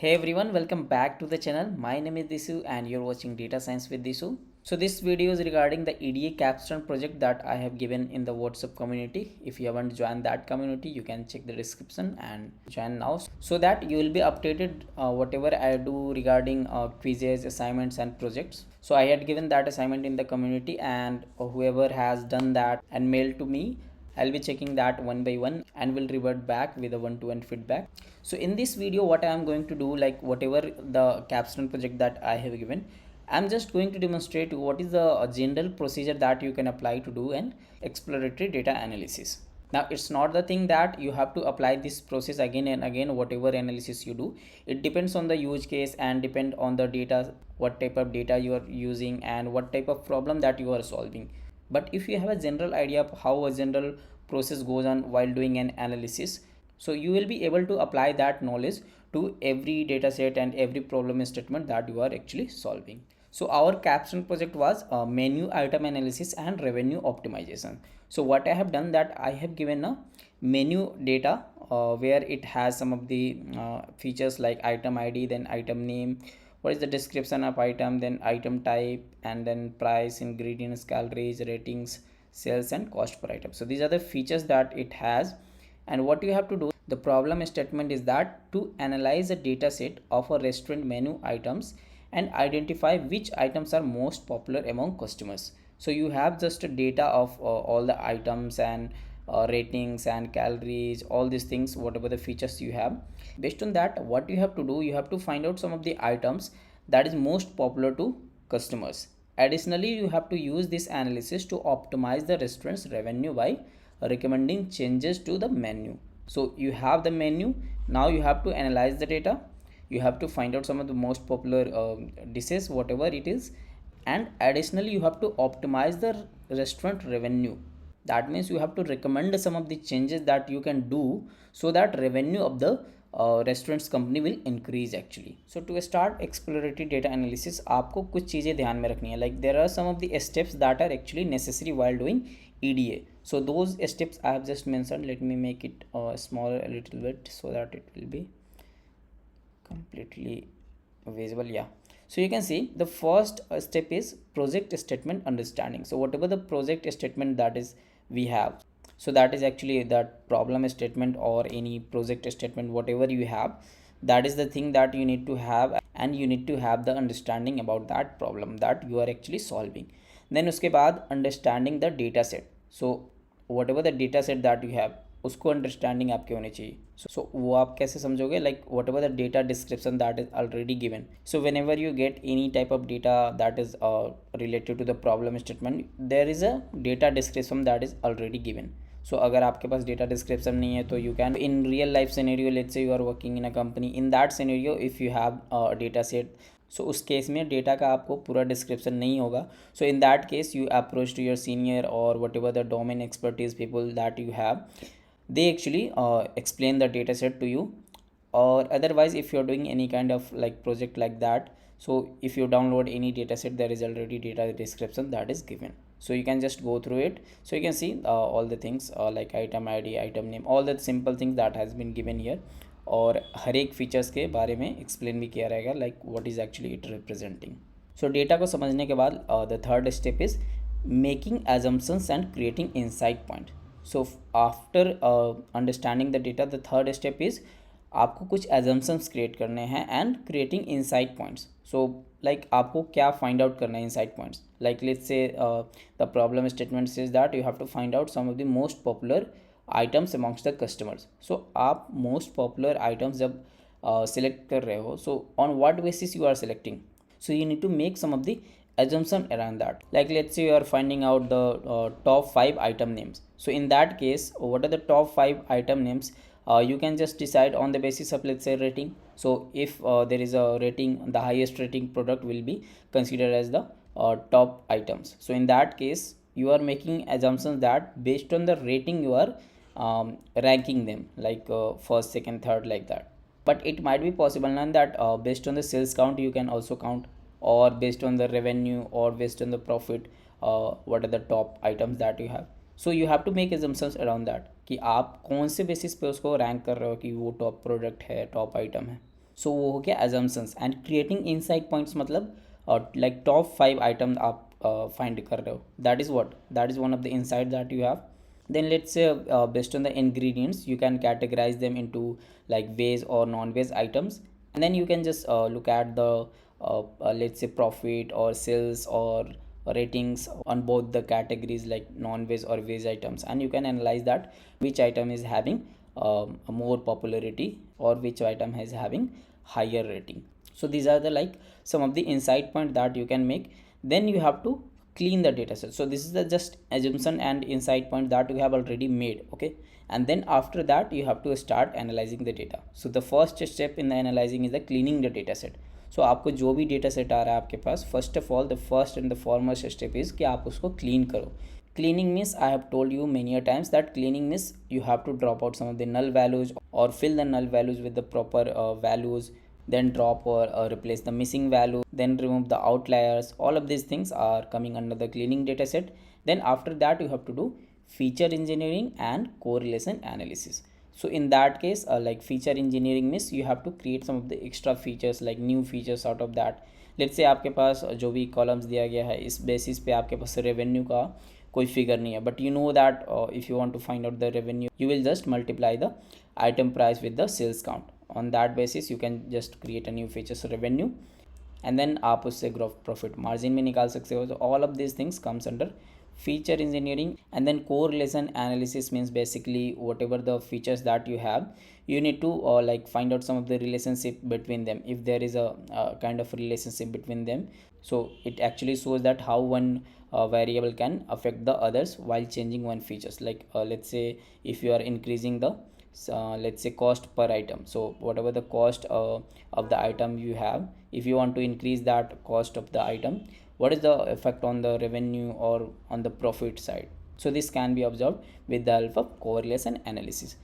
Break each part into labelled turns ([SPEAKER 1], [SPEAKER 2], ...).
[SPEAKER 1] Hey everyone, welcome back to the channel. My name is Disu and you're watching Data Science with Disu. So this video is regarding the EDA Capstone project that I have given in the WhatsApp community. If you haven't joined that community, you can check the description and join now so that you will be updated whatever I do regarding quizzes, assignments and projects. So I had given that assignment in the community and whoever has done that and mailed to me, I'll be checking that one by one and will revert back with a one-to-one feedback. So in this video, what I am going to do, like whatever the capstone project that I have given, I'm just going to demonstrate what is the general procedure that you can apply to do an exploratory data analysis. Now it's not the thing that you have to apply this process again and again whatever analysis you do. It depends on the use case and depend on the data, what type of data you are using and what type of problem that you are solving. But if you have a general idea of how a general process goes on while doing an analysis, so you will be able to apply that knowledge to every data set and every problem statement that you are actually solving. So our capstone project was menu item analysis and revenue optimization. So what I have done that I have given a menu data where it has some of the features like item ID, then item name, what is the description of item, then item type, and then price, ingredients, calories, ratings, sales and cost per item. So these are the features that it has. And what you have to do, the problem statement is that to analyze a data set of a restaurant menu items and identify which items are most popular among customers. So you have just a data of all the items and ratings and calories, all these things, whatever the features you have. Based on that, what you have to do, you have to find out some of the items that is most popular to customers. Additionally, you have to use this analysis to optimize the restaurant's revenue by recommending changes to the menu. So you have the menu, now you have to analyze the data, you have to find out some of the most popular dishes whatever it is, and additionally you have to optimize the restaurant revenue. That means you have to recommend some of the changes that you can do so that revenue of the restaurants company will increase actually. So to start exploratory data analysis, आपको कुछ चीज़ें ध्यान में रखनी है. Like there are some of the steps that are actually necessary while doing EDA. So those steps I have just mentioned. Let me make it smaller a little bit so that it will be completely visible. Yeah, so you can see the first step is project statement understanding. So whatever the project statement that is we have, so that is actually that problem statement or any project statement whatever you have, that is the thing that you need to have, and you need to have the understanding about that problem that you are actually solving. Then uske baad understanding the data set. So whatever the data set that you have, उसको understanding आपके होनी चाहिए. So वो आप कैसे समझोगे, like whatever the data description that is already given. So whenever you get any type of data that is related to the problem statement, there is a data description that is already given. So अगर आपके पास data description नहीं है तो you can in real life scenario, let's say you are working in a company, in that scenario if you have data set, so उस case में data का आपको पूरा डिस्क्रिप्शन नहीं होगा. So in that case you approach to your senior और whatever the domain expertise people that you have, they actually explain the data set to you. Or otherwise if you're doing any kind of like project like that, so if you download any data set, there is already data description that is given, so you can just go through it. So you can see all the things like item id, item name, all the simple things that has been given here. और हर एक features के बारे में explain भी किया रहेगा, like what is actually it representing. So data को समझने के बाद the third step is making assumptions and creating insight point. So after understanding the data, the third step is आपको कुछ assumptions create करने हैं and creating insight points. So like आपको क्या find out करना है insight points. Like let's say the problem statement says that you have to find out some of the most popular items amongst the customers. So आप most popular items जब select कर रहे हो, so on what basis you are selecting? So you need to make some of the assumption around that. Like let's say you are finding out the top 5 item names. So in that case, what are the top 5 item names? You can just decide on the basis of, let's say, rating. So if there is a rating, the highest rating product will be considered as the top items. So in that case you are making assumptions that based on the rating you are ranking them, like first, second, third, like that. But it might be possible now that based on the sales count you can also count, or based on the revenue, or based on the profit, what are the top items that you have. So you have to make assumptions around that कि आप कौन से basis पे उसको rank कर रहे हो कि वो टॉप प्रोडक्ट है, टॉप आइटम है. सो वो हो गया assumptions. And creating insight points मतलब लाइक टॉप 5 आइटम आप फाइंड कर रहे हो, that is what, that is one of the insight that you have. Then let's say based on the ingredients you can categorize them into like veg or non-veg items, and then you can just look at the let's say profit or sales or ratings on both the categories like non-veg or veg items, and you can analyze that which item is having more popularity or which item is having higher rating. So these are the like some of the insight point that you can make. Then you have to clean the data set. So this is the just assumption and insight point that you have already made, okay. And then after that you have to start analyzing the data. So the first step in the analyzing is the cleaning the data set. So आपको जो भी data set आ रहा है आपके पास, first of all the first and the foremost step is कि आप उसको क्लीन करो. Cleaning means I have told you many a times that cleaning means you have to drop out some of the null values or fill the null values with the proper values, then drop or replace the missing value, then remove the outliers. All of these things are coming under the cleaning data set. Then after that you have to do feature engineering and correlation analysis. So in that case like feature engineering means you have to create some of the extra features like new features out of that. Let's say आपके पास जो भी columns दिया गया है इस basis पे आपके पास revenue का कोई फिगर नहीं है, but you know that if you want to find out the revenue you will just multiply the item price with the sales count. On that basis you can just create a new features revenue, and then आप उससे growth profit margin भी निकाल सकते हो. तो all of this things comes under feature engineering. And then correlation analysis means basically whatever the features that you have, you need to like find out some of the relationship between them, if there is a kind of relationship between them. So it actually shows that how one variable can affect the others while changing one features. Like let's say if you are increasing the let's say cost per item, so whatever the cost of the item you have, if you want to increase that cost of the item, what is the effect on the revenue or on the profit side. So this can be observed with the help of correlation analysis.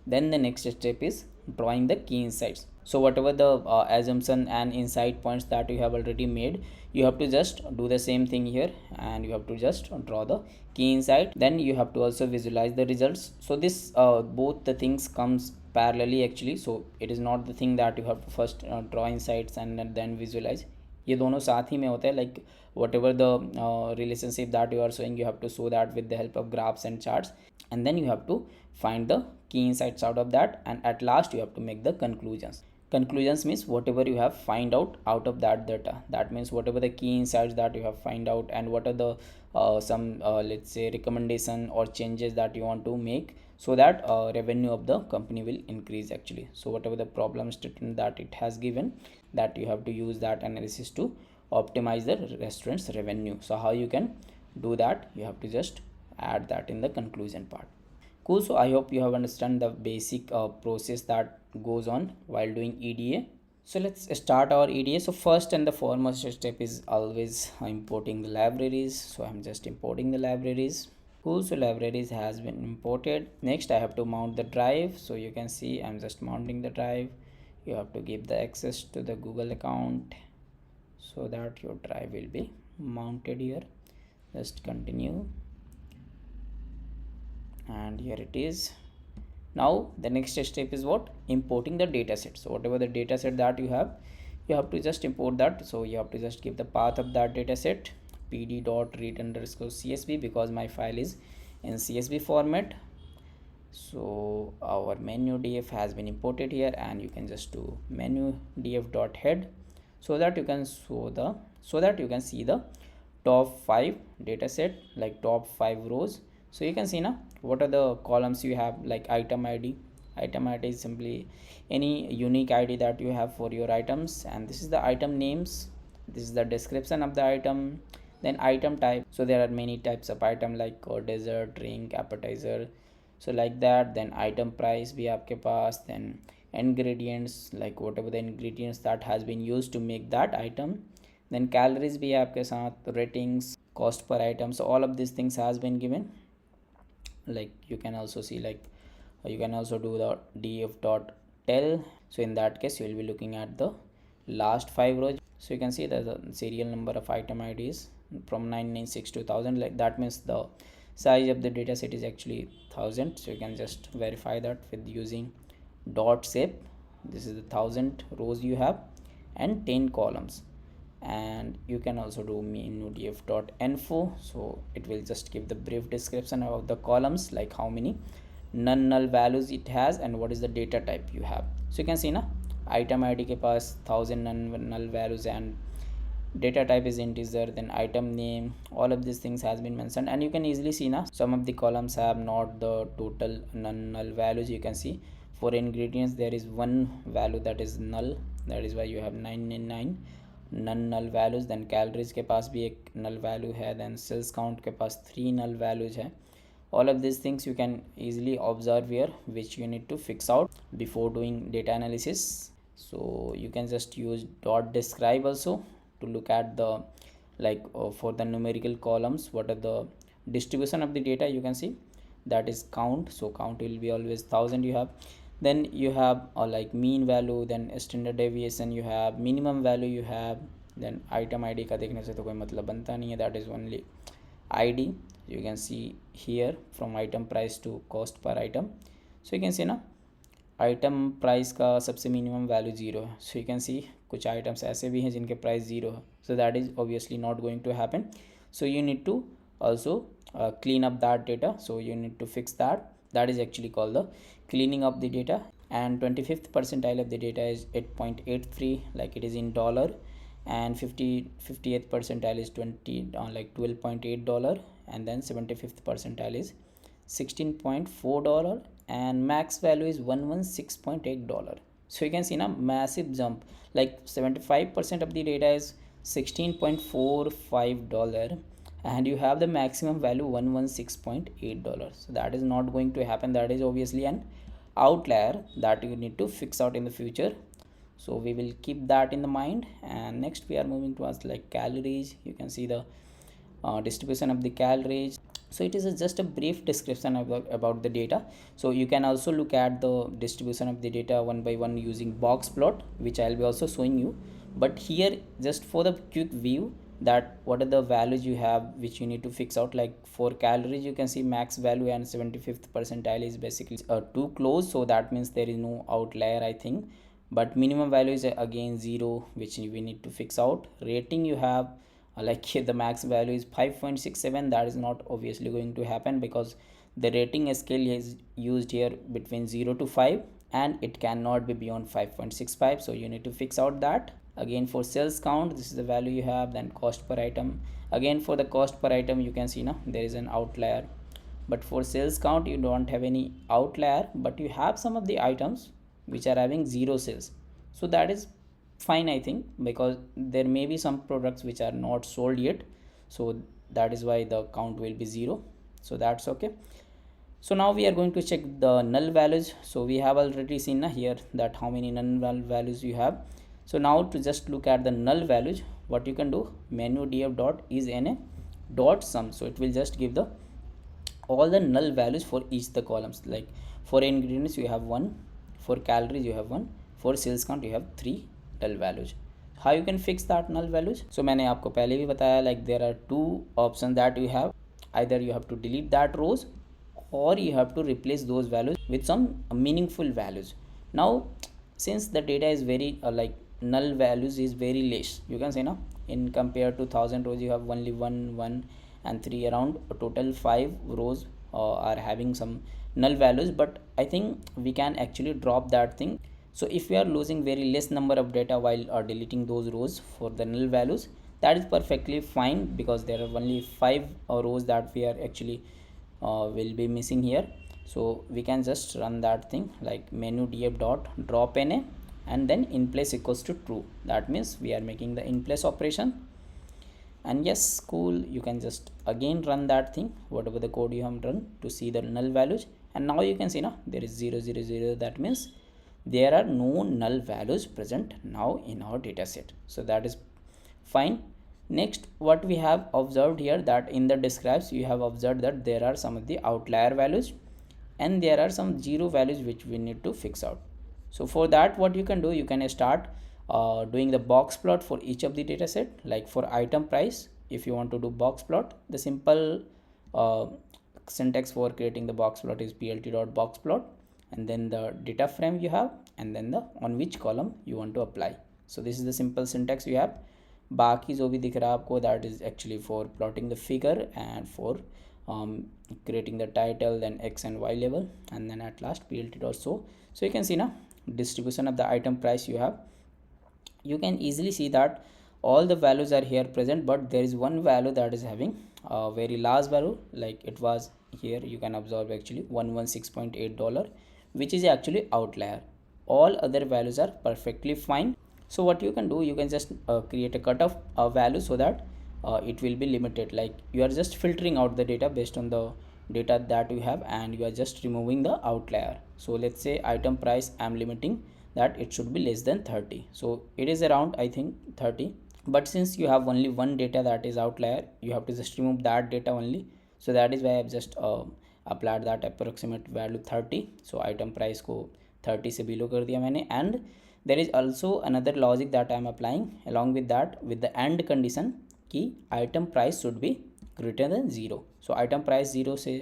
[SPEAKER 1] Then the next step is drawing the key insights. So whatever the assumption and insight points that you have already made, you have to just do the same thing here, and you have to just draw the key insight. Then you have to also visualize the results. So this both the things comes parallelly actually. So it is not the thing that you have to first draw insights and then visualize. ये दोनों साथ ही में होता है. Like whatever the relationship that you are showing, you have to show that with the help of graphs and charts, and then you have to find the key insights out of that, and at last you have to make the conclusions. Conclusions means whatever you have find out of that data. That means whatever the key insights that you have find out, and what are the some let's say recommendation or changes that you want to make, so that revenue of the company will increase actually. So whatever the problem statement that it has given, that you have to use that analysis to optimize the restaurant's revenue. So how you can do that, you have to just add that in the conclusion part. Cool. So I hope you have understand the basic process that goes on while doing EDA. So let's start our EDA. So first and the foremost step is always importing the libraries. So I'm just importing the libraries. Cool. So libraries has been imported. Next I have to mount the drive. So you can see I'm just mounting the drive. You have to give the access to the Google account so that your drive will be mounted here. Just continue, and here it is. Now the next step is what, importing the data set. So whatever the data set that you have to just import that. So you have to just give the path of that data set, pd.read_csv, because my file is in csv format. So our menu df has been imported here, and you can just do menu df.head, so that you can see the top 5 data set, like top 5 rows. So you can see now what are the columns you have, like item id. Item id is simply any unique id that you have for your items, and this is the item names, this is the description of the item. Then item type, so there are many types of item like dessert, drink, appetizer, so like that. Then item price भी आपके पास, then ingredients, like whatever the ingredients that has been used to make that item. Then calories भी आपके साथ, ratings, cost per item. So all of these things has been given. Like you can also see, like you can also do the df.tell. So in that case you will be looking at the last 5 rows. So you can see the serial number of item IDs from 996 to 1000. Like that means the size of the data set is actually 1000. So you can just verify that with using dot shape this is the 1000 rows you have and 10 columns. And you can also do menudf.info, so it will just give the brief description of the columns, like how many null values it has and what is the data type you have. So you can see na, item id के पास 1000 null values and data type is integer, then item name, all of these things has been mentioned. And you can easily see now some of the columns have not the total null values. You can see for ingredients there is one value that is null, that is why you have 999 null values. Then calories के पास भी एक null value है, then sales count के पास 3 null values है. All of these things you can easily observe here, which you need to fix out before doing data analysis. So you can just use dot describe also to look at the for the numerical columns what are the distribution of the data. You can see that is count, so count will be always 1000 you have. Then you have like mean value, then standard deviation you have, minimum value you have. Then item id का देखने से तो कोई मतलब बनता नहीं है, that is only id. You can see here from item price to cost per item. So you can see ना आइटम प्राइस का सबसे मिनिमम वैल्यू 0 है. सो यू कैन सी कुछ आइटम्स ऐसे भी हैं जिनके प्राइस 0 है. So that is obviously not going to happen. So you need to also clean up that data. So you need to fix that. That is actually called the cleaning up the data. And 25th percentile of the data is 8.83, like it is in dollar. And 58th percentile is like $12.8. And then 75th percentile is $16.4. And max value is $116.8. So you can see now massive jump, like 75% of the data is $16.45, and you have the maximum value $116.8. So that is not going to happen. That is obviously an outlier that you need to fix out in the future. So we will keep that in the mind. And next we are moving towards like calories. You can see the distribution of the calories. So it is just a brief description about the data. So you can also look at the distribution of the data one by one using box plot, which I'll be also showing you. But here just for the quick view that what are the values you have which you need to fix out. Like for calories you can see max value and 75th percentile is basically too close, so that means there is no outlier I think. But minimum value is again 0, which we need to fix out. Rating you have like here the max value is 5.67. that is not obviously going to happen because the rating scale is used here between 0 to 5 and it cannot be beyond 5.65. so you need to fix out that. Again for sales count, this is the value you have. Then cost per item, again for the cost per item you can see now there is an outlier. But for sales count you don't have any outlier, but you have some of the items which are having 0 sales. So that is fine I think, because there may be some products which are not sold yet, so that is why the count will be 0. So that's okay. So now we are going to check the null values. So we have already seen here that how many null values you have. So now to just look at the null values, what you can do, menu df dot is na dot sum. So it will just give the all the null values for each the columns. Like for ingredients you have 1, for calories you have 1, for sales count you have 3 null values. How you can fix that null values? So मैंने आपको पहले भी बताया, like there are two options that you have. Either you have to delete that rows or you have to replace those values with some meaningful values. Now since the data is very like null values is very less, you can say now in compared to 1000 rows you have only 1, 1 and 3, around a total 5 rows are having some null values. But I think we can actually drop that thing. So if we are losing very less number of data while deleting those rows for the null values, that is perfectly fine, because there are only 5 rows that we are actually will be missing here. So we can just run that thing like menu df dot drop na and then in place equals to true. That means we are making the in place operation. And yes, cool, you can just again run that thing, whatever the code you have run, to see the null values. And now you can see now there is 0, 0, 0. That means there are no null values present now in our data set. So that is fine. Next, what we have observed here, that in the describes you have observed that there are some of the outlier values and there are some 0 values which we need to fix out. So for that, what you can do, you can start doing the box plot for each of the data set. Like for item price, if you want to do box plot, the simple syntax for creating the box plot is plt.boxplot, and then the data frame you have, and then the on which column you want to apply. So this is the simple syntax you have. बाकी जो भी दिख रहा है आपको, that is actually for plotting the figure and for creating the title, then x and y level, and then at last plt dot show. So you can see now distribution of the item price you have. You can easily see that all the values are here present, but there is one value that is having a very large value, like it was here. You can observe actually $116.8, which is actually outlier. All other values are perfectly fine. So what you can do, you can just create a cutoff value so that it will be limited, like you are just filtering out the data based on the data that you have, and you are just removing the outlier. So let's say item price, I'm limiting that it should be less than 30. So it is around, I think, 30, but since you have only one data that is outlier, you have to just remove that data only. So that is why I've just applied that approximate value 30. So item price को 30 से below कर दिया मैंने. And there is also another logic that I am applying along with that, with the AND condition कि item price should be greater than 0. So item price 0 से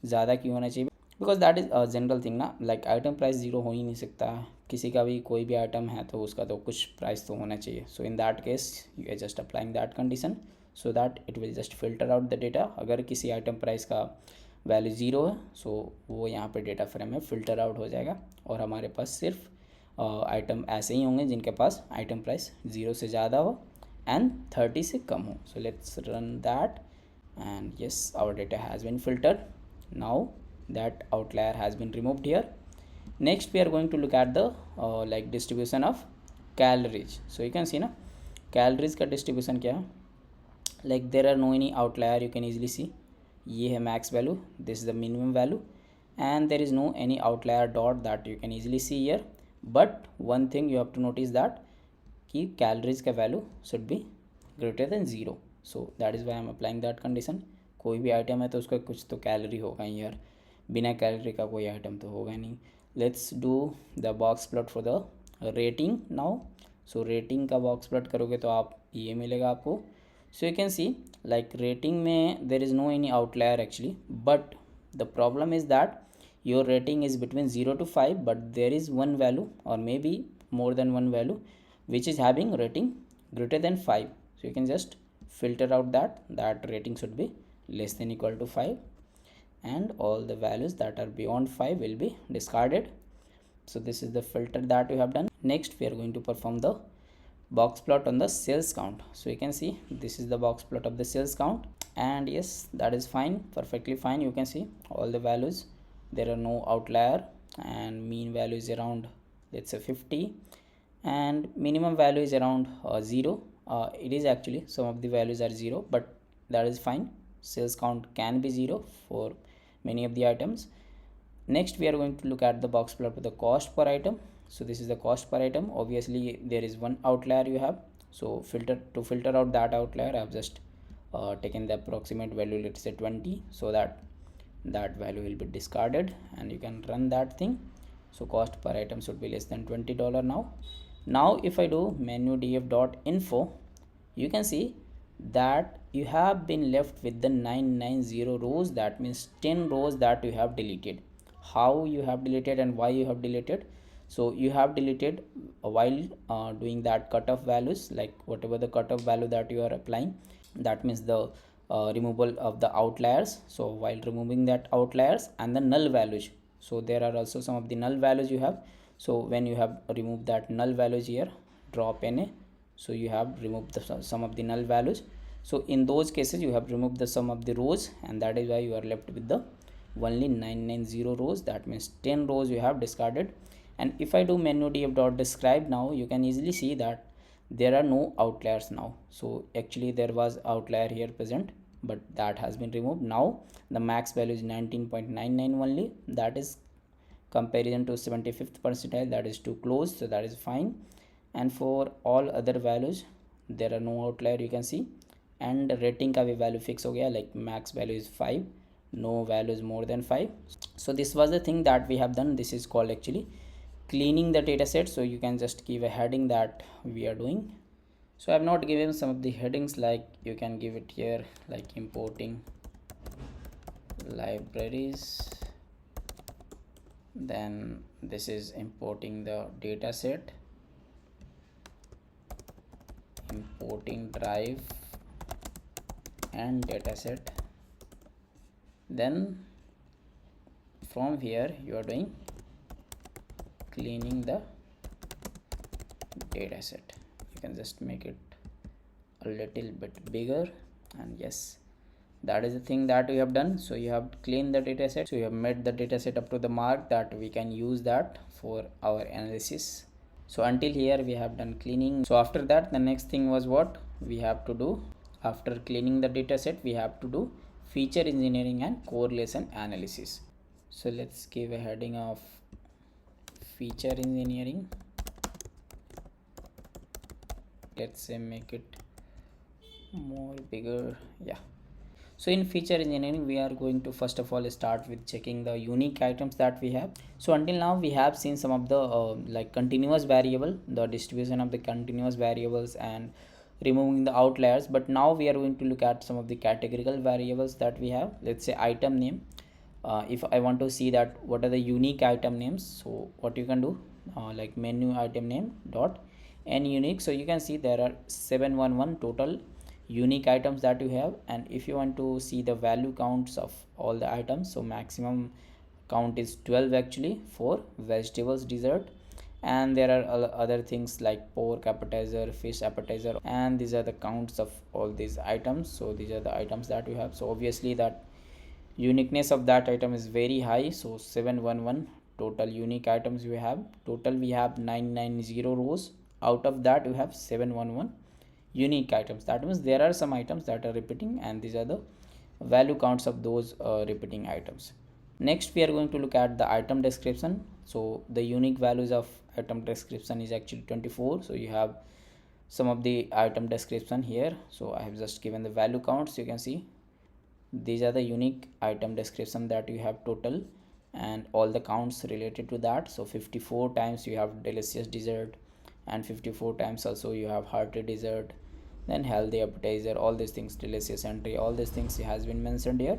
[SPEAKER 1] ज़्यादा क्यों होना चाहिए, because that is general thing ना, like item price 0 हो ही नहीं सकता. किसी का भी कोई भी आइटम है तो उसका तो कुछ प्राइस तो होना चाहिए. So in that case you are just applying that condition so that it will just filter out the data. अगर किसी आइटम प्राइस का वैल्यू 0 है, सो वो यहाँ पे डेटा फ्रेम में फिल्टर आउट हो जाएगा, और हमारे पास सिर्फ आइटम ऐसे ही होंगे जिनके पास आइटम प्राइस 0 से ज़्यादा हो and 30 से कम हो. So let's run that, and yes, our data has been filtered. Now that outlier has been removed here. Next we are going to look at the like distribution of calories. So you can see ना calories का distribution क्या है, like there are no any outlier. You can easily see ये है max value, this is the minimum value, and there is no any outlier dot that you can easily see here. But one thing you have to notice that कि calories का value should be greater than 0. So that is why I am applying that condition. कोई भी item है तो उसका कुछ तो calorie होगा ही यार, बिना कैलोरी का कोई आइटम तो होगा नहीं. Let's do the box plot for the rating now. So rating का बॉक्स प्लॉट करोगे तो आप ये मिलेगा आपको. So you can see like rating में there is no any outlier actually, but the problem is that your rating is between 0 to 5, but there is one value or maybe more than one value which is having rating greater than 5. So you can just filter out that rating should be less than equal to 5, and all the values that are beyond 5 will be discarded. So this is the filter that we have done. Next we are going to perform the box plot on the sales count. So you can see this is the box plot of the sales count, and yes, that is fine, perfectly fine. You can see all the values, there are no outlier, and mean value is around, let's say 50, and minimum value is around 0. It is actually some of the values are 0, but that is fine. Sales count can be 0 for many of the items. Next we are going to look at the box plot with the cost per item. So this is the cost per item. Obviously there is one outlier you have, so filter out that outlier, I have just taken the approximate value, let's say 20, so that value will be discarded, and you can run that thing. So cost per item should be less than $20 now. Now if I do menu df.info, you can see that you have been left with the 990 rows. That means 10 rows that you have deleted. How you have deleted and why you have deleted? So you have deleted while doing that cutoff values, like whatever the cutoff value that you are applying, that means the removal of the outliers. So while removing that outliers and the null values, so there are also some of the null values you have. So when you have removed that null values here, drop NA, so you have removed the some of the null values. So in those cases you have removed the sum of the rows, and that is why you are left with the only 990 rows. That means 10 rows you have discarded. And if I do menu df.describe now, you can easily see that there are no outliers now. So actually there was outlier here present, but that has been removed. Now the max value is 19.99 only. That is comparison to 75th percentile, that is too close, so that is fine. And for all other values there are no outlier, you can see. And rating का भी value fix हो गया, like max value is 5, no value is more than 5. So this was the thing that we have done. This is called actually cleaning the data set. So you can just give a heading that we are doing. So I have not given some of the headings, like you can give it here, like importing libraries, then this is importing the data set, importing drive and dataset. Then from here you are doing cleaning the dataset. You can just make it a little bit bigger, and yes, that is the thing that we have done. So you have cleaned the dataset, so you have made the dataset up to the mark that we can use that for our analysis. So until here we have done cleaning. So after that, the next thing was what we have to do. After cleaning the dataset, we have to do feature engineering and correlation analysis. So let's give a heading of feature engineering. Let's say make it more bigger. Yeah. So in feature engineering, we are going to first of all start with checking the unique items that we have. So until now we have seen some of the like continuous variable, the distribution of the continuous variables and removing the outliers. But now we are going to look at some of the categorical variables that we have. Let's say item name. If I want to see that what are the unique item names, so what you can do, like menu item name dot n unique. So you can see there are 711 total unique items that you have, and if you want to see the value counts of all the items, so maximum count is 12 actually for vegetables dessert, and there are other things like pork appetizer, fish appetizer, and these are the counts of all these items. So these are the items that you have. So obviously that uniqueness of that item is very high. So 711 total unique items we have. Total we have 990 rows. Out of that you have 711 unique items. That means there are some items that are repeating, and these are the value counts of those repeating items. Next we are going to look at the item description. So the unique values of item description is actually 24. So you have some of the item description here. So I have just given the value counts. You can see these are the unique item description that you have total, and all the counts related to that. So 54 times you have delicious dessert, and 54 times also you have hearty dessert, then healthy appetizer, all these things, delicious entry, all these things has been mentioned here.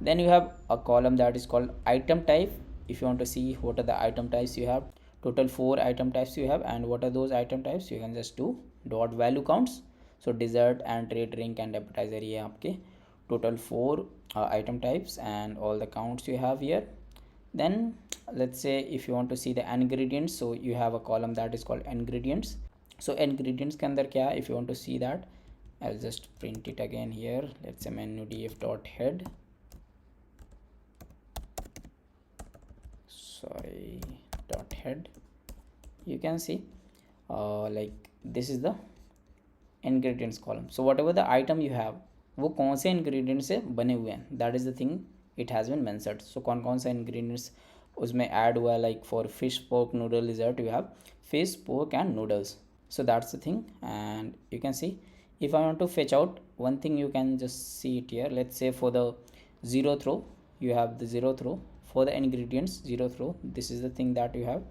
[SPEAKER 1] Then you have a column that is called item type. If you want to see what are the item types you have, total 4 item types you have, and what are those item types, you can just do dot value counts. So dessert, entree, drink and appetizer, ये आपके total 4 item types and all the counts you have here. Then let's say if you want to see the ingredients, so you have a column that is called ingredients. So ingredients के अंदर क्या, if you want to see that, I'll just print it again here. Let's say menu df dot head, sorry, dot head. You can see like this is the ingredients column. So whatever the item you have, वो कौन से ingredient से बने हुए हैं, that is the thing it has been mentioned. So कौन कौन सा इंग्रेडिएंट्स उसमें ऐड हुआ है, like for fish pork noodle dessert you have fish pork and noodles. So that's the thing, and you can see if I want to fetch out one thing, you can just see it here. Let's say for the 0th row you have the 0th row for the ingredients 0th row, this is the thing that you have.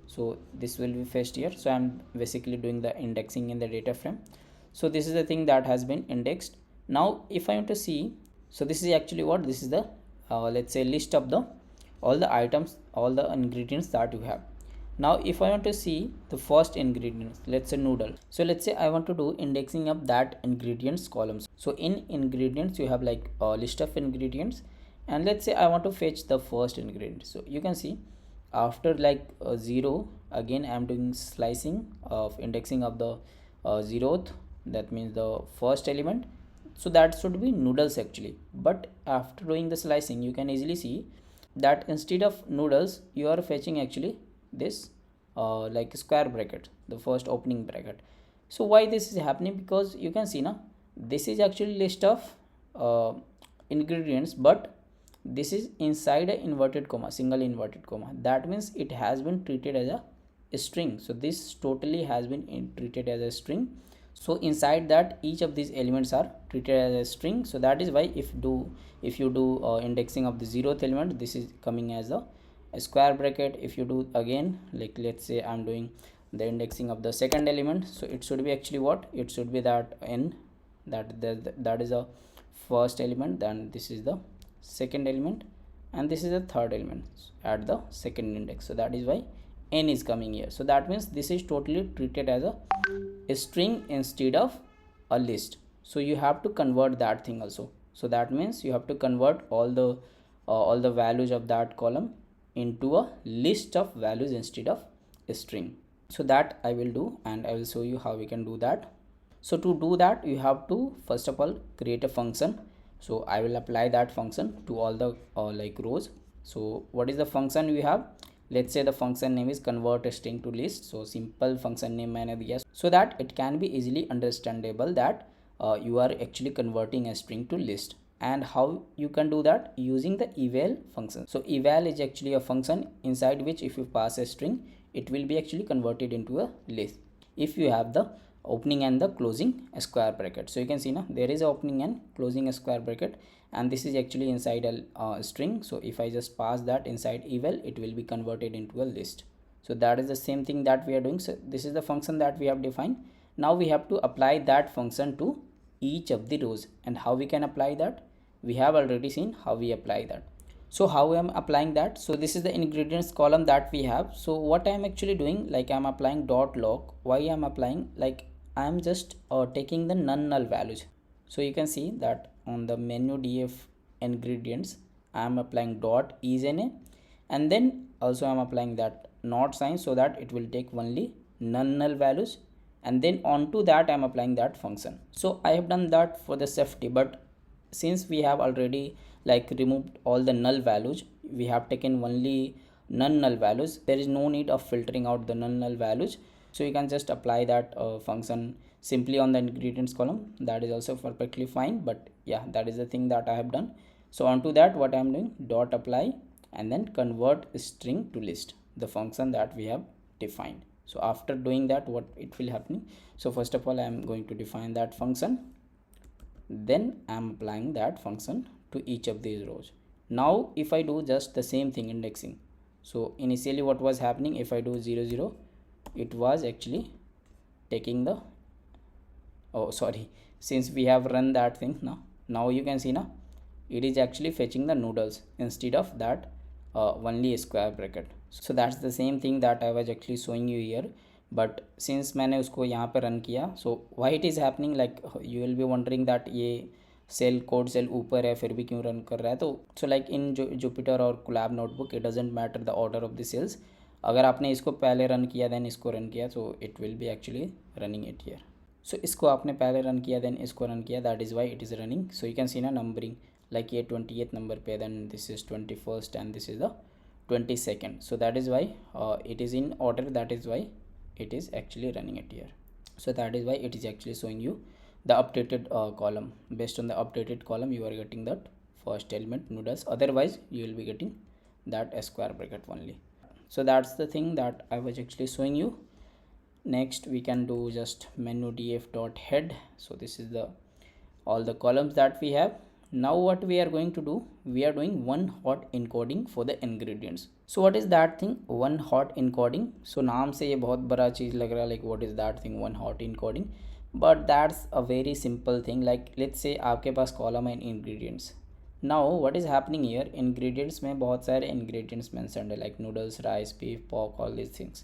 [SPEAKER 1] So this will be fetched here. So I'm basically doing the indexing in the data frame. So this is the thing that has been indexed. Now if I want to see, so this is actually what, this is the let's say list of the all the items, all the ingredients that you have. Now if I want to see the first ingredients, let's say noodle, so let's say I want to do indexing of that ingredients columns. So in ingredients you have like a list of ingredients, and let's say I want to fetch the first ingredient. So you can see after like 0, again I am doing slicing of indexing of the 0th, that means the first element. So that should be noodles actually, but after doing the slicing you can easily see that instead of noodles you are fetching actually this like square bracket, the first opening bracket. So why this is happening, because you can see now this is actually list of ingredients, but this is inside a inverted comma, single inverted comma. That means it has been treated as a string. So this totally has been treated as a string. So inside that each of these elements are treated as a string. So that is why if you do indexing of the 0th element, this is coming as a square bracket. If you do again, like let's say I'm doing the indexing of the second element, so it should be actually what, it should be that n, that is a first element, then this is the second element, and this is the third element at the second index. So that is why n is coming here. So that means this is totally treated as a string instead of a list. So you have to convert that thing also. So that means you have to convert all the values of that column into a list of values instead of a string. So that I will do, and I will show you how we can do that. So to do that, you have to first of all create a function. So I will apply that function to all the like rows. So what is the function we have? Let's say the function name is convert a string to list. So simple function name मैंने दिया so that it can be easily understandable that you are actually converting a string to list. And how you can do that? Using the eval function. So eval is actually a function inside which if you pass a string, it will be actually converted into a list if you have the opening and the closing square bracket. So you can see now there is a opening and closing a square bracket, and this is actually inside a string. So if I just pass that inside eval, it will be converted into a list. So that is the same thing that we are doing. So this is the function that we have defined. Now we have to apply that function to each of the rows. And how we can apply that? We have already seen how we apply that. So how I am applying that? So this is the ingredients column that we have. So what I am actually doing, like I am applying dot log. Why I am applying? Like I am just taking the null values. So you can see that on the menu df ingredients, I am applying dot is na, and then also I am applying that not sign so that it will take only null values, and then onto that I am applying that function. So I have done that for the safety, but since we have already like removed all the null values, we have taken only null values, there is no need of filtering out the null values. So you can just apply that function simply on the ingredients column. That is also perfectly fine, but yeah, that is the thing that I have done. So onto that, what I am doing, dot apply and then convert string to list, the function that we have defined. So after doing that, what it will happen? So first of all, I am going to define that function, then I am applying that function to each of these rows. Now if I do just the same thing, indexing, so initially what was happening, if I do 0 0, it was actually taking the, oh sorry, since we have run that thing, now you can see now it is actually fetching the noodles instead of that only a square bracket. So that's the same thing that I was actually showing you here, but since मैंने उसको यहाँ पे run किया, so why it is happening, like you will be wondering that ये cell code cell ऊपर है फिर भी क्यों रन कर रहा है. तो सो लाइक इन जुपिटर और Colab notebook it doesn't matter the order of the cells. अगर आपने इसको पहले रन किया देन इसको रन किया, so it will be actually running it here. So इसको आपने पहले रन किया देन इसको रन किया, that is why it is running. So you can see ना नंबरिंग, लाइक ये 28th नंबर पे, then this is 21st and this is the 22nd. So that is why it is in order, that is why it is actually running it here. So that is why it is actually showing you the updated column. Based on the updated column you are getting that first element noodles, otherwise you will be getting that square bracket only. So that's the thing that I was actually showing you. Next we can do just menu df dot head. So this is the all the columns that we have. Now what we are going to do, we are doing one hot encoding for the ingredients. So what is that thing, one hot encoding? So नाम से ये बहुत बड़ा चीज़ लग रहा है, like what is that thing, one hot encoding, but that's a very simple thing. Like let's say आपके पास column है ingredients. Now what is happening here, ingredients में बहुत सारे ingredients mentioned है, like noodles, rice, beef, pork, all these things.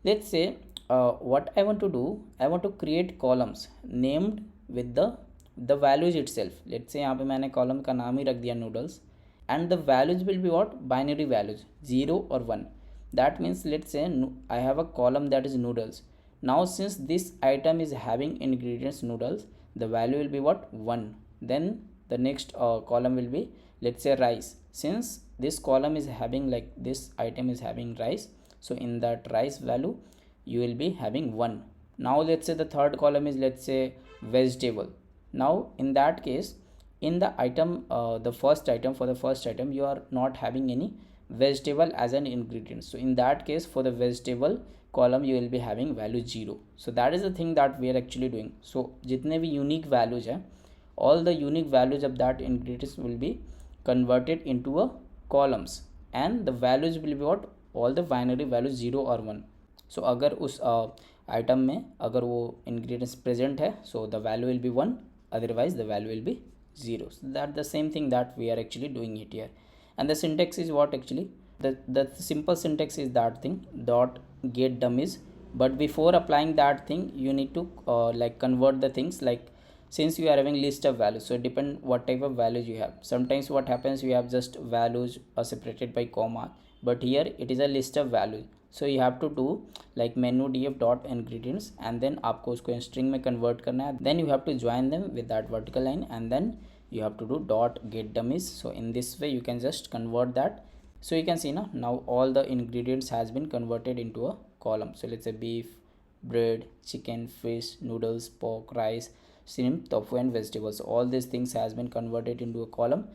[SPEAKER 1] Let's say what I want to do, I want to create columns named with the values itself. Let's say यहाँ पे मैंने column का नाम ही रख दिया noodles, and the values will be what, binary values, 0 or 1. That means let's say I have a column that is noodles. Now since this item is having ingredients noodles, the value will be what, 1. Then the next column will be, let's say, rice. Since this column is having, like this item is having rice, so in that rice value you will be having 1. Now let's say the third column is, let's say, vegetable. Now in that case, in the item the first item, for the first item you are not having any vegetable as an ingredient, so in that case for the vegetable column you will be having value 0. So that is the thing that we are actually doing. So जितने भी unique values है, all the unique values of that ingredients will be converted into a columns, and the values will be what, all the binary values 0 or 1. So अगर उस item में अगर वो ingredients present है, so the value will be 1, otherwise the value will be 0. So that the same thing that we are actually doing it here. And the syntax is what actually, the simple syntax is that thing, dot get dummies. But before applying that thing, you need to like convert the things, like since you are having list of values, so depend what type of values you have. Sometimes what happens, you have just values are separated by comma, but here it is a list of values. So you have to do like menu df dot ingredients, and then आपको उसको string में convert करना है. Then you have to join them with that vertical line, and then you have to do dot get dummies. So in this way you can just convert that. So you can see now all the ingredients has been converted into a column. So let's say beef, bread, chicken, fish, noodles, pork, rice, shrimp, tofu and vegetables. All these things has been converted into a column.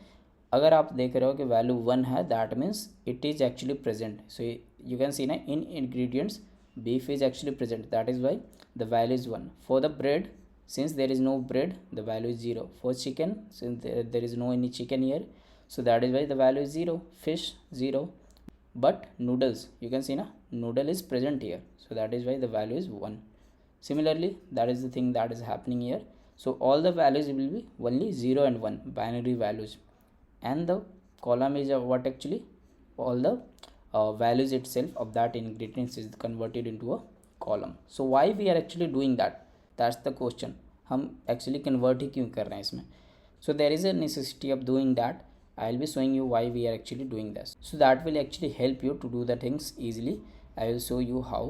[SPEAKER 1] अगर आप देख रहे हो कि value 1 है, that means it is actually present. So you can see ना इन ingredients beef is actually present, that is why the value is 1. For the bread, since there is no bread, the value is 0. For chicken, since there is no any chicken here, so that is why the value is 0. Fish 0. But noodles, you can see na noodle is present here, so that is why the value is 1. Similarly, that is the thing that is happening here. So all the values will be only 0 and 1 binary values, and the column is what actually all the values itself of that ingredients is converted into a column. So why we are actually doing that, that's the question. हम actually convert ही क्यों कर रहे हैं इसमें? So there is a necessity of doing that. I will be showing you why we are actually doing this. So that will actually help you to do the things easily. I will show you how.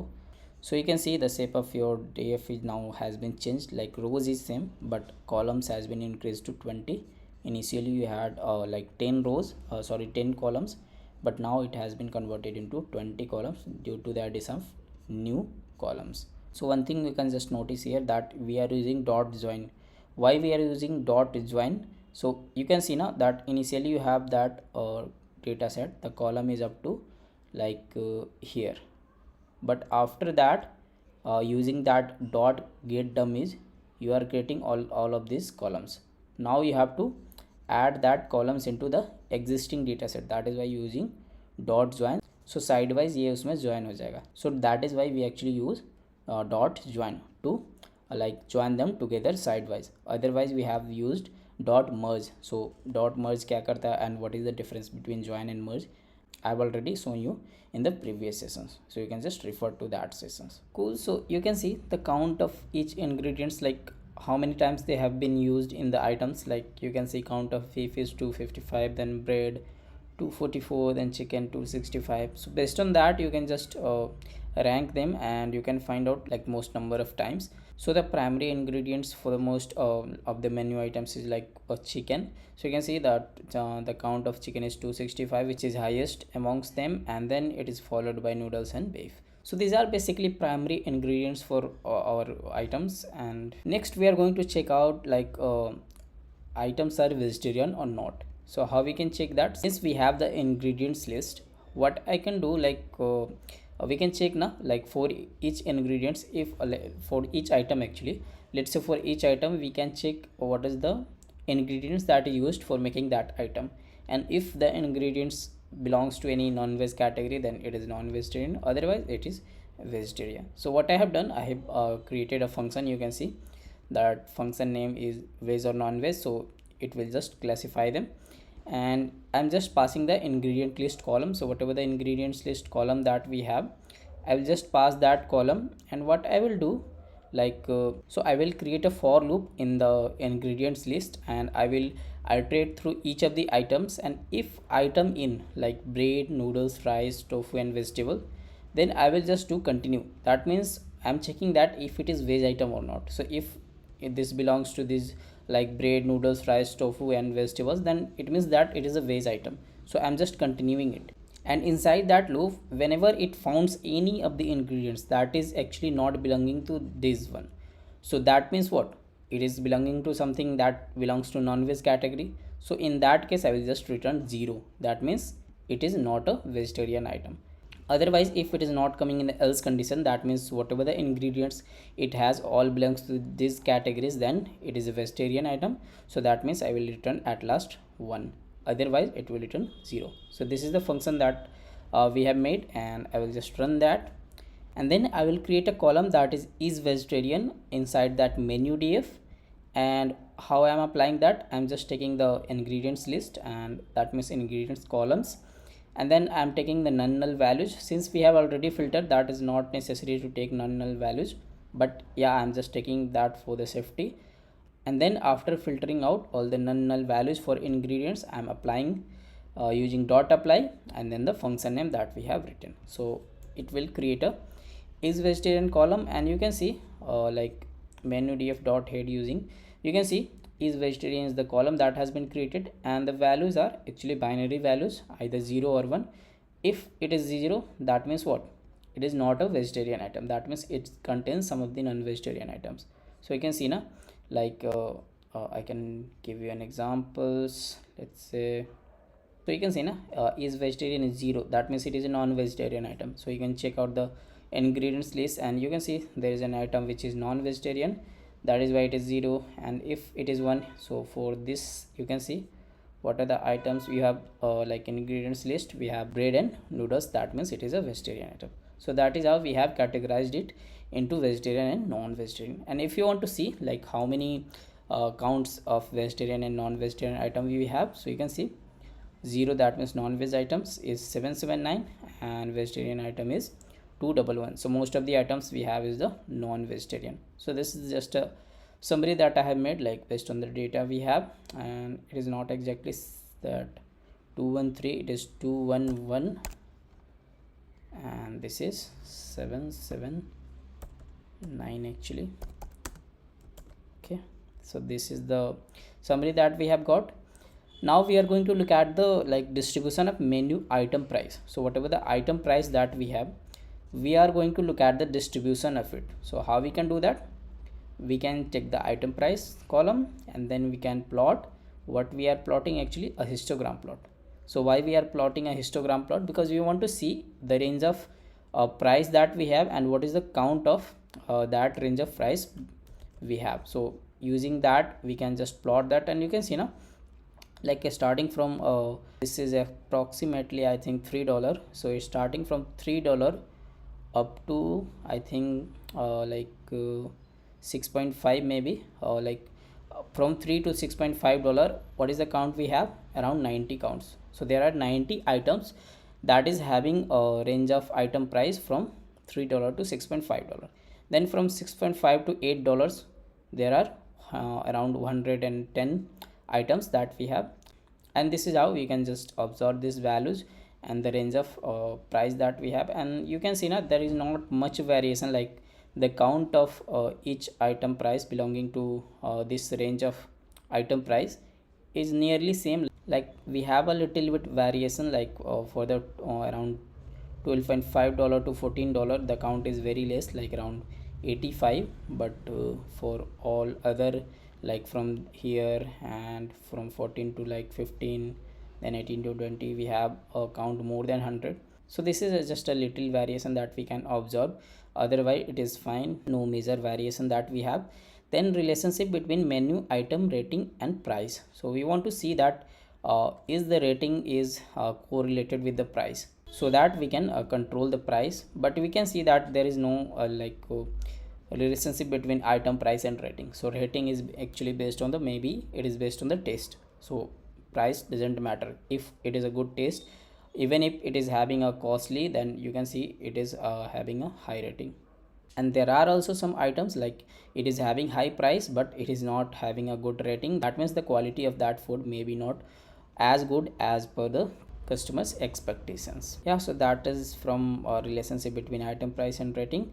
[SPEAKER 1] So you can see the shape of your df is now has been changed, like rows is same but columns has been increased to 20. Initially you had like 10 rows, 10 columns, but now it has been converted into 20 columns due to the addition of new columns. So one thing you can just notice here, that we are using dot join. Why we are using dot join? So you can see now that initially you have that data set, the column is up to like here, but after that using that dot get dummies, you are creating all of these columns. Now you have to add that columns into the existing data set, that is why using dot join. So sidewise ये उसमें join हो जाएगा. So that is why we actually use dot join to like join them together sidewise. Otherwise we have used dot merge. So dot merge क्या करता है and what is the difference between join and merge, I've already shown you in the previous sessions, so you can just refer to that sessions. Cool. So you can see the count of each ingredients, like how many times they have been used in the items. Like you can see count of beef is 255, then bread 244, then chicken 265. So based on that you can just rank them and you can find out like most number of times. So the primary ingredients for the most of the menu items is like a chicken. So you can see that the count of chicken is 265, which is highest amongst them, and then it is followed by noodles and beef. So these are basically primary ingredients for our items. And next we are going to check out like items are vegetarian or not. So how we can check that? Since we have the ingredients list, what I can do, like we can check now, like for each ingredients, if for each item actually, let's say for each item we can check what is the ingredients that are used for making that item, and if the ingredients belongs to any non-veg category, then it is non-vegetarian, otherwise it is vegetarian. So what I have done, I have created a function. You can see that function name is veg or non-veg, so it will just classify them, and I'm just passing the ingredient list column. So whatever the ingredients list column that we have, I will just pass that column. And what I will do, like so I will create a for loop in the ingredients list, and I will iterate through each of the items, and if item in like bread, noodles, rice, tofu and vegetable, then I will just do continue. That means I'm checking that if it is veg item or not. So if this belongs to this like bread, noodles, rice, tofu and vegetables, then it means that it is a veg item. So I'm just continuing it, and inside that loop, whenever it founds any of the ingredients that is actually not belonging to this one, so that means what, it is belonging to something that belongs to non-veg category. So in that case I will just return 0. That means it is not a vegetarian item. Otherwise, if it is not coming in the else condition, that means whatever the ingredients it has all belongs to these categories, then it is a vegetarian item. So that means I will return at last 1, otherwise it will return 0. So this is the function that we have made, and I will just run that, and then I will create a column that is vegetarian inside that menu df, and how I am applying that, I'm just taking the ingredients list, and that means ingredients columns, and then I'm taking the null values. Since we have already filtered, that is not necessary to take null values, but yeah, I'm just taking that for the safety. And then after filtering out all the null values for ingredients, I'm applying using dot apply and then the function name that we have written. So it will create a is vegetarian column, and you can see like menu df dot head using, you can see is vegetarian is the column that has been created, and the values are actually binary values, either 0 or 1. If it is 0, that means what? It is not a vegetarian item, that means it contains some of the non-vegetarian items. So you can see now, like I can give you an examples. Let's say, so you can see now is vegetarian is 0, that means it is a non-vegetarian item. So you can check out the ingredients list, and you can see there is an item which is non-vegetarian, that is why it is 0. And if it is 1, so for this you can see what are the items we have, like ingredients list, we have bread and noodles, that means it is a vegetarian item. So that is how we have categorized it into vegetarian and non-vegetarian. And if you want to see like how many counts of vegetarian and non-vegetarian item we have, so you can see 0, that means non-veg items is 779 and vegetarian item is 211. So most of the items we have is the non-vegetarian. So this is just a summary that I have made, like based on the data we have, and it is not exactly that 213, it is 211, and this is 779 actually. Okay, so this is the summary that we have got. Now we are going to look at the like distribution of menu item price. So whatever the item price that we have, we are going to look at the distribution of it. So how we can do that? We can take the item price column, and then we can plot what we are plotting, actually a histogram plot. So why we are plotting a histogram plot? Because we want to see the range of price that we have and what is the count of that range of price we have. So using that we can just plot that, and you can see now, like starting from this is approximately I think $3. So it's starting from $3 up to I think 6.5 maybe, like from 3 to $6.5. What is the count we have? Around 90 counts. So there are 90 items that is having a range of item price from $3 to $6.5. Then from 6.5 to $8 there are around 110 items that we have, and this is how we can just observe these values and the range of price that we have. And you can see now there is not much variation, like the count of each item price belonging to this range of item price is nearly same. Like we have a little bit variation, like for the around $12.5 to $14 the count is very less, like around 85. But for all other, like from here and from 14 to like 15, then 18 to 20, we have a count more than 100. So this is just a little variation that we can observe, otherwise it is fine, no major variation that we have. Then relationship between menu item rating and price. So we want to see that is the rating is correlated with the price, so that we can control the price. But we can see that there is no relationship between item price and rating. So rating is actually based on the, maybe it is based on the taste. So price doesn't matter. If it is a good taste, even if it is having a costly, then you can see it is having a high rating. And there are also some items like it is having high price but it is not having a good rating, that means the quality of that food may be not as good as per the customers expectations. Yeah, so that is from relationship between item price and rating.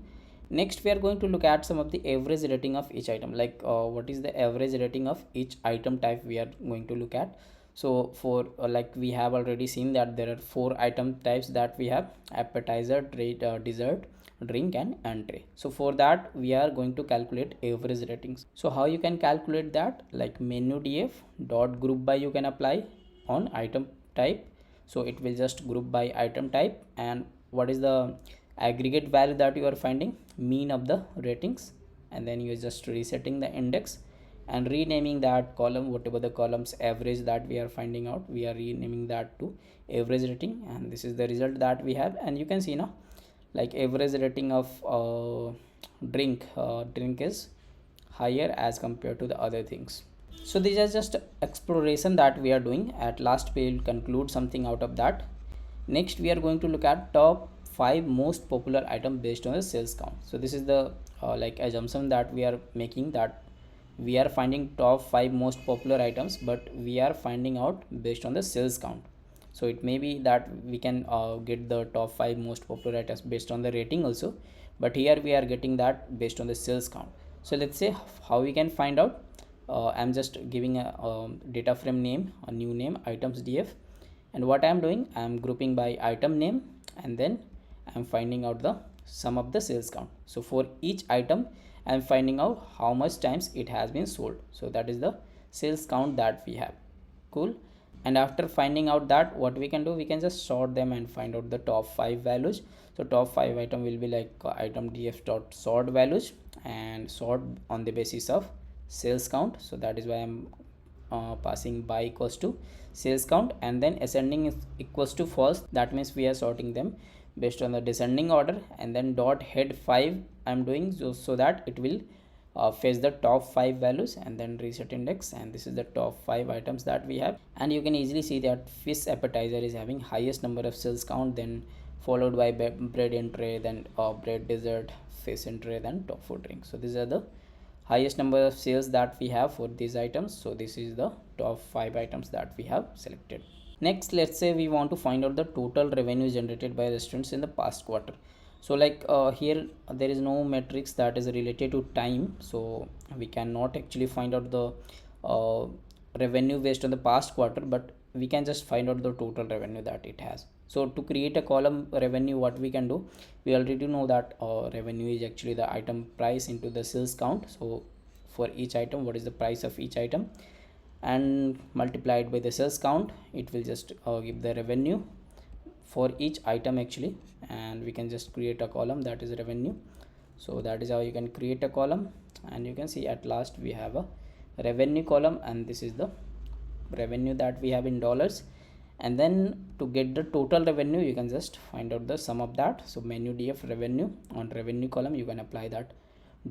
[SPEAKER 1] Next we are going to look at some of the average rating of each item, like what is the average rating of each item type we are going to look at. So for like we have already seen that there are 4 item types that we have: appetizer, dessert, drink and entree. So for that we are going to calculate average ratings. So how you can calculate that? Like menu df dot group by you can apply on item type. So it will just group by item type, and what is the aggregate value that you are finding? Mean of the ratings. And then you are just resetting the index and renaming that column, whatever the columns average that we are finding out, we are renaming that to average rating, and this is the result that we have. And you can see now, like average rating of drink is higher as compared to the other things. So these are just exploration that we are doing. At last we will conclude something out of that. Next we are going to look at top 5 most popular item based on the sales count. So this is the like assumption that we are making, that we are finding top 5 most popular items, but we are finding out based on the sales count. So it may be that we can get the top 5 most popular items based on the rating also, but here we are getting that based on the sales count. So let's say how we can find out. I'm just giving a data frame name, a new name, items df, and what I'm doing, I'm grouping by item name, and then I'm finding out the sum of the sales count. So for each item I'm finding out how much times it has been sold. So that is the sales count that we have. Cool. And after finding out that, what we can do, we can just sort them and find out the top 5 values. So top 5 item will be like item df dot sort values, and sort on the basis of sales count. So that is why I'm passing by equals to sales count, and then ascending is equals to false. That means we are sorting them based on the descending order, and then dot head 5 I'm doing so that it will fetch the top 5 values and then reset index, and this is the top 5 items that we have. And you can easily see that fish appetizer is having highest number of sales count, then followed by bread in tray, then bread dessert, fish in tray, then top food drink. So these are the highest number of sales that we have for these items. So this is the top 5 items that we have selected. Next, let's say we want to find out the total revenue generated by restaurants in the past quarter. So like here there is no metrics that is related to time, so we cannot actually find out the uh, revenue based on the past quarter, but we can just find out the total revenue that it has. So to create a column revenue, what we can do, we already know that revenue is actually the item price into the sales count. So for each item, what is the price of each item, and multiplied by the sales count, it will just give the revenue for each item actually. And we can just create a column that is revenue. So that is how you can create a column, and you can see at last we have a revenue column, and this is the revenue that we have in dollars. And then to get the total revenue, you can just find out the sum of that. So menu df revenue, on revenue column you can apply that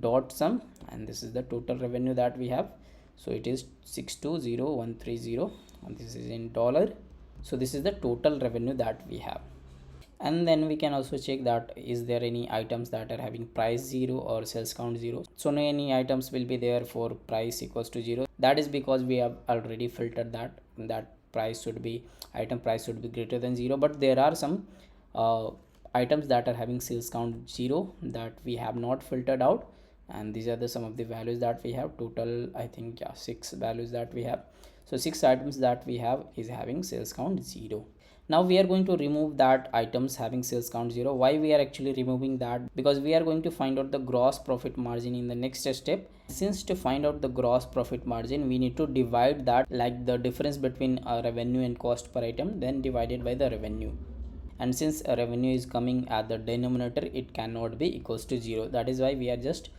[SPEAKER 1] dot sum, and this is the total revenue that we have. So it is 620130, and this is in dollar. So this is the total revenue that we have. And then we can also check that is there any items that are having price 0 or sales count 0. So no any items will be there for price equals to 0. That is because we have already filtered that price should be, item price should be greater than 0. But there are some items that are having sales count 0 that we have not filtered out, and these are the some of the values that we have. Total, I think, yeah, 6 values that we have. So 6 items that we have is having sales count 0. Now we are going to remove that items having sales count 0. Why we are actually removing that? Because we are going to find out the gross profit margin in the next step. Since to find out the gross profit margin, we need to divide that, like the difference between revenue and cost per item, then divided by the revenue. And since revenue is coming at the denominator, it cannot be equals to 0. That is why we are just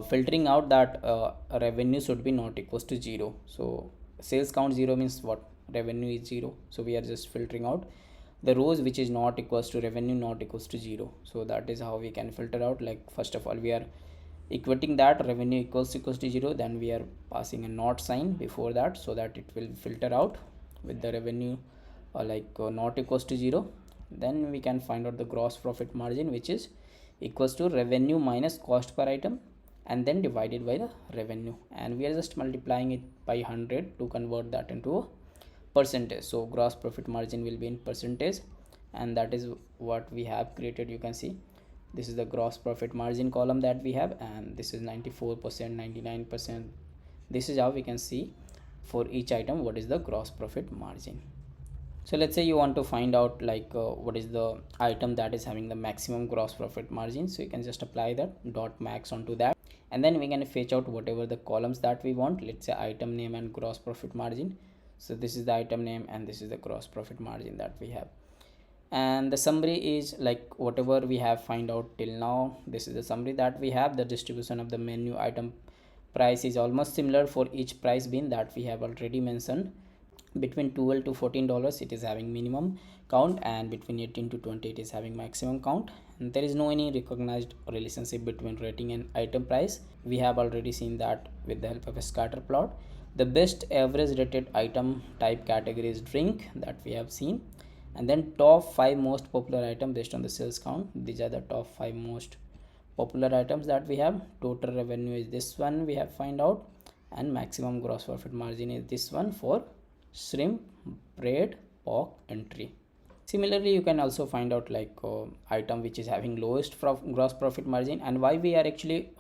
[SPEAKER 1] filtering out that revenue should be not equals to 0. So sales count 0 means what? Revenue is 0. So we are just filtering out the rows which is not equals to revenue, not equals to 0. So that is how we can filter out. Like first of all, we are equating that revenue equals to 0, then we are passing a not sign before that, so that it will filter out with the revenue not equals to 0. Then we can find out the gross profit margin, which is equals to revenue minus cost per item, and then divided by the revenue, and we are just multiplying it by 100 to convert that into a percentage. So gross profit margin will be in percentage, and that is what we have created. You can see this is the gross profit margin column that we have, and this is 94%, 99%. This is how we can see for each item what is the gross profit margin. So let's say you want to find out what is the item that is having the maximum gross profit margin. So you can just apply that dot max onto that, and then we can fetch out whatever the columns that we want. Let's say item name and gross profit margin. So this is the item name, and this is the gross profit margin that we have. And the summary is like whatever we have find out till now. This is the summary that we have. The distribution of the menu item price is almost similar for each price bin that we have already mentioned. Between $12 to $14 it is having minimum count, and between 18 to 20 it is having maximum count. there is no any recognized relationship between rating and item price. We have already seen that with the help of a scatter plot. The best average rated item type category is drink, that we have seen. And then top 5 most popular item based on the sales count. These are the top 5 most popular items that we have. Total revenue is this one, we have find out, and maximum gross profit margin is this one for shrimp, bread, pork, and tree. Similarly, you can also find out like item which is having lowest gross profit margin. And why we are actually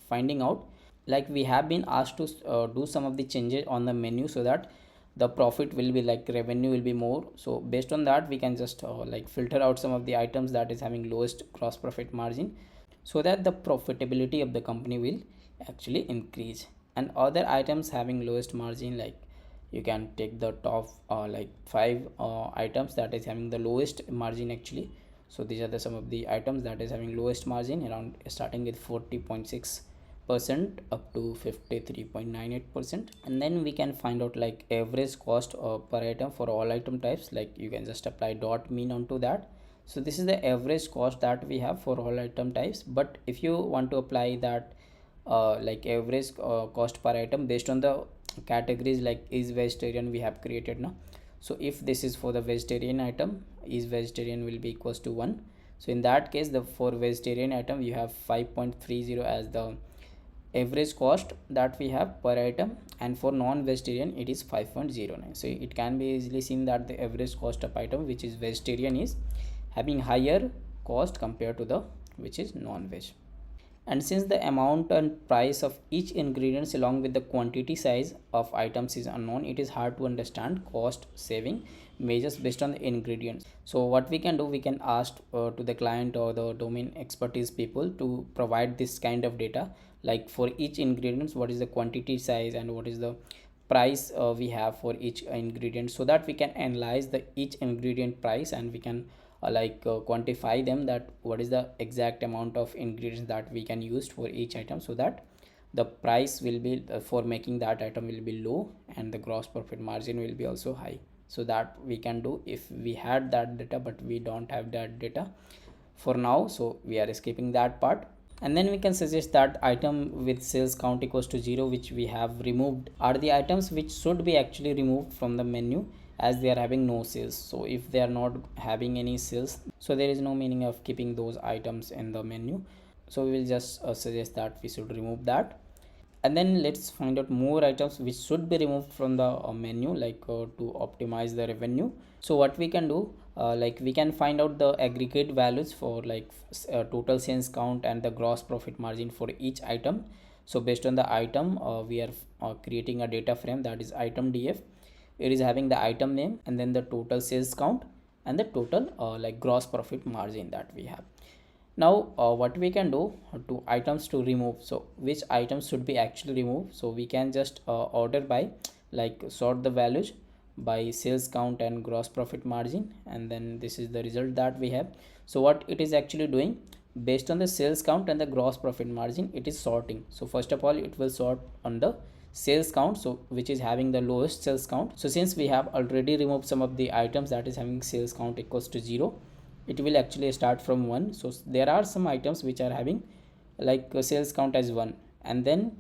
[SPEAKER 1] finding out, like we have been asked to do some of the changes on the menu so that the profit will be like revenue will be more. So based on that we can just like filter out some of the items that is having lowest gross profit margin, so that the profitability of the company will actually increase. And other items having lowest margin, like you can take the top like 5 items that is having the lowest margin actually. So these are the some of the items that is having lowest margin, around starting with 40.6% up to 53.98%. And then we can find out like average cost per item for all item types. Like you can just apply dot mean onto that. So this is the average cost that we have for all item types. But if you want to apply that like average cost per item based on the categories, like is vegetarian we have created now. So if this is for the vegetarian item, is vegetarian will be equals to 1. So in that case, the for vegetarian item you have 5.30 as the average cost that we have per item, and for non-vegetarian it is 5.09. So it can be easily seen that the average cost of item which is vegetarian is having higher cost compared to the which is non-veg. And since the amount and price of each ingredients along with the quantity size of items is unknown, it is hard to understand cost saving measures based on the ingredients. So what we can do, we can ask to the client or the domain expertise people to provide this kind of data, like for each ingredients what is the quantity size and what is the price we have for each ingredient, so that we can analyze the each ingredient price, and we can quantify them, that what is the exact amount of ingredients that we can use for each item, so that the price will be for making that item will be low and the gross profit margin will be also high. So that we can do if we had that data, but we don't have that data for now, so we are skipping that part. And then we can suggest that item with sales count equals to 0 which we have removed are the items which should be actually removed from the menu, as they are having no sales. So if they are not having any sales, so there is no meaning of keeping those items in the menu. So we will just suggest that we should remove that. And then let's find out more items which should be removed from the menu, to optimize the revenue. So what we can do, like we can find out the aggregate values for total sales count and the gross profit margin for each item. So based on the item, we are creating a data frame, that is item df. It is having the item name and then the total sales count and the total gross profit margin that we have. Now what we can do to items to remove, so which items should be actually removed. So we can just order by sort the values by sales count and gross profit margin, and then this is the result that we have. So what it is actually doing, based on the sales count and the gross profit margin, it is sorting. So first of all it will sort on the sales count, so which is having the lowest sales count. So since we have already removed some of the items that is having sales count equals to 0, it will actually start from 1. So there are some items which are having sales count as 1, and then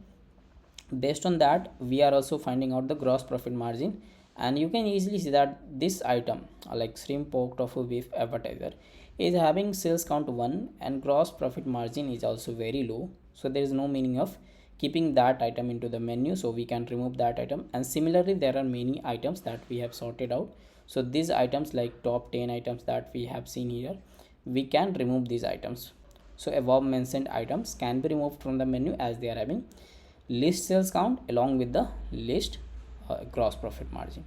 [SPEAKER 1] based on that we are also finding out the gross profit margin. And you can easily see that this item like shrimp, pork, tofu, beef appetizer is having sales count 1 and gross profit margin is also very low. So there is no meaning of keeping that item into the menu, so we can remove that item. And similarly there are many items that we have sorted out. So these items like top 10 items that we have seen here, we can remove these items. So above mentioned items can be removed from the menu as they are having least sales count along with the least gross profit margin.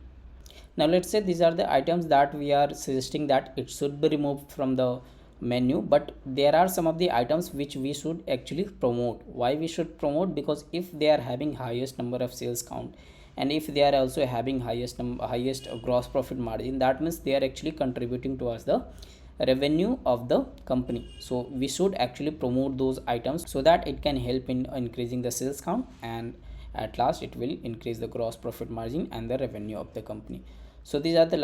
[SPEAKER 1] Now let's say these are the items that we are suggesting that it should be removed from the menu, but there are some of the items which we should actually promote. Why we should promote? Because if they are having highest number of sales count and if they are also having highest gross profit margin, that means they are actually contributing towards the revenue of the company. So we should actually promote those items so that it can help in increasing the sales count, and at last it will increase the gross profit margin and the revenue of the company. So these are the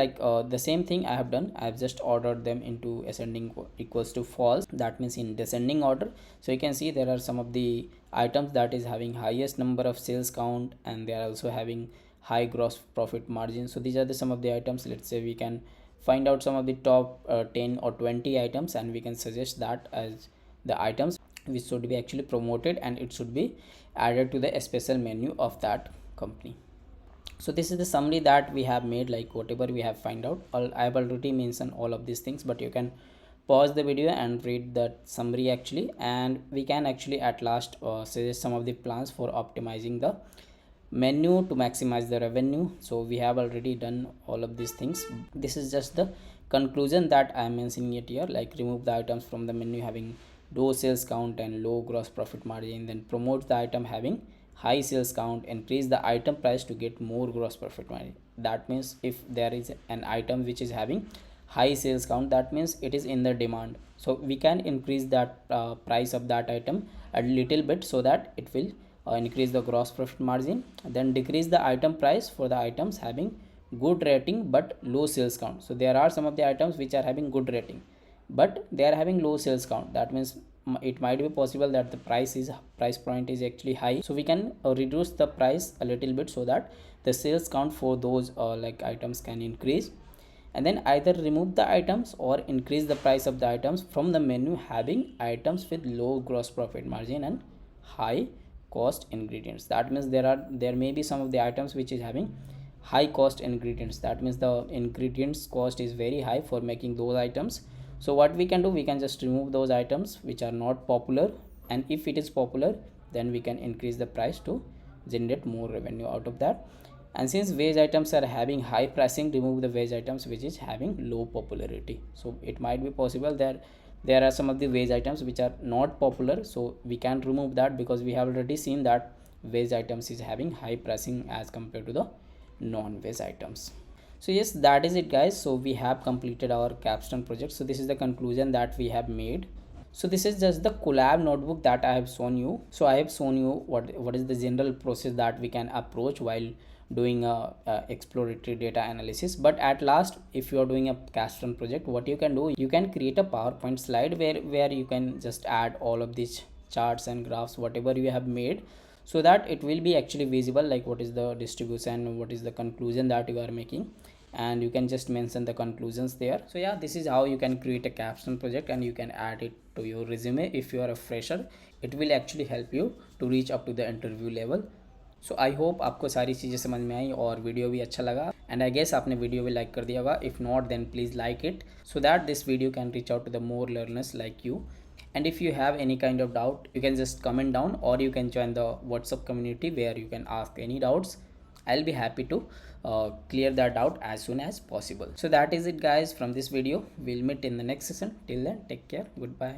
[SPEAKER 1] the same thing I have done. I have just ordered them into ascending equals to false, that means in descending order. So you can see there are some of the items that is having highest number of sales count, and they are also having high gross profit margin. So these are the some of the items. Let's say we can find out some of the top 10 or 20 items, and we can suggest that as the items which should be actually promoted, and it should be added to the special menu of that company. So this is the summary that we have made, like whatever we have find out. I have already mentioned all of these things, but you can pause the video and read that summary actually, and we can actually at last suggest some of the plans for optimizing the menu to maximize the revenue. So we have already done all of these things. This is just the conclusion that I am mentioning it here, like remove the items from the menu having low sales count and low gross profit margin, then promote the item having high sales count, increase the item price to get more gross profit margin. That means if there is an item which is having high sales count, that means it is in the demand, so we can increase that price of that item a little bit, so that it will increase the gross profit margin. Then decrease the item price for the items having good rating but low sales count. So there are some of the items which are having good rating but they are having low sales count. That means it might be possible that the price point is actually high, so we can reduce the price a little bit, so that the sales count for those items can increase. And then either remove the items or increase the price of the items from the menu having items with low gross profit margin and high cost ingredients. That means there may be some of the items which is having high cost ingredients. That means the ingredients cost is very high for making those items. So what we can do, we can just remove those items which are not popular, and if it is popular, then we can increase the price to generate more revenue out of that. And since veg items are having high pricing, remove the veg items which is having low popularity. So it might be possible there are some of the veg items which are not popular, so we can remove that, because we have already seen that veg items is having high pricing as compared to the non-veg items. So yes, that is it guys. So we have completed our capstone project. So this is the conclusion that we have made. So this is just the collab notebook that I have shown you. So I have shown you what is the general process that we can approach while doing a exploratory data analysis. But at last, if you are doing a capstone project, what you can do, you can create a PowerPoint slide where you can just add all of these charts and graphs whatever you have made, so that it will be actually visible, like what is the distribution, what is the conclusion that you are making, and you can just mention the conclusions there. So yeah, this is how you can create a capstone project, and you can add it to your resume. If you are a fresher, it will actually help you to reach up to the interview level. So I hope आपको सारी चीज़ें समझ में आई और video भी अच्छा लगा, and I guess आपने वीडियो भी लाइक कर दिया होगा. If not then please like it, so that this video can reach out to the more learners like you. And if you have any kind of doubt, you can just comment down, or you can join the WhatsApp community where you can ask any doubts. I'll be happy to clear that doubt as soon as possible. So that is it guys from this video. We'll meet in the next session. Till then, take care. Goodbye.